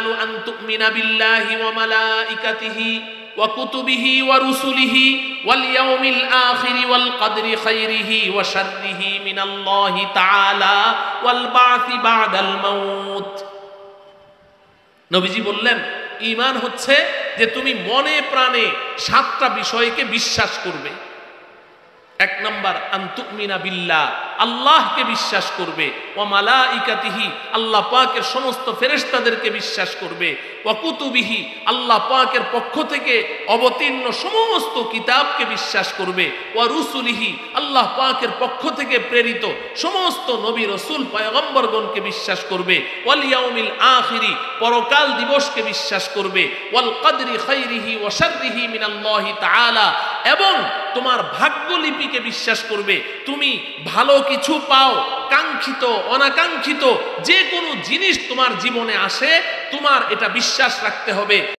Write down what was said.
ঈমানু আন তুমিনা বিল্লাহি ওয়া মালাইকাতিহি ওয়া কুতুবিহি ওয়া রুসুলিহি ওয়াল ইয়াউমিল আখির ওয়াল কদরি খাইরিহি ওয়া শাররিহি মিনাল্লাহি তাআলা ওয়াল বা'সি বা'দাল মাউত। নবীজি বললেন ঈমান হচ্ছে যে তুমি মনে প্রাণে সাতটা বিষয়কে বিশ্বাস করবে। এক নাম্বার আন তুমিনা বিল্লাহ, আল্লাহকে বিশ্বাস করবে, ওয়া মালাইকাতিহি, আল্লাহ পাকের সমস্ত ফেরেশতাদেরকে বিশ্বাস করবে, ওয়া কুতুবিহি, আল্লাহ পাকের পক্ষ থেকে অবতীর্ণ সমস্ত কিতাবকে বিশ্বাস করবে, ওয়া রুসুলিহি, আল্লাহ পাকের পক্ষ থেকে প্রেরিত সমস্ত নবী রাসূল পয়গম্বরগণকে বিশ্বাস করবে, ওয়াল ইয়াউমিল আখিরি, পরকাল দিবসকে বিশ্বাস করবে, ওয়াল কদরি খাইরিহি ওয়া শাররিহি মিনাল্লাহি তাআলা, এবং তোমার ভাগ্যলিপিকে বিশ্বাস করবে। তুমি ভালো কিছু পাও, কাঙ্ক্ষিত অনাকাঙ্ক্ষিত যে কোনো জিনিস তোমার জীবনে আসে, তোমার এটা বিশ্বাস রাখতে হবে।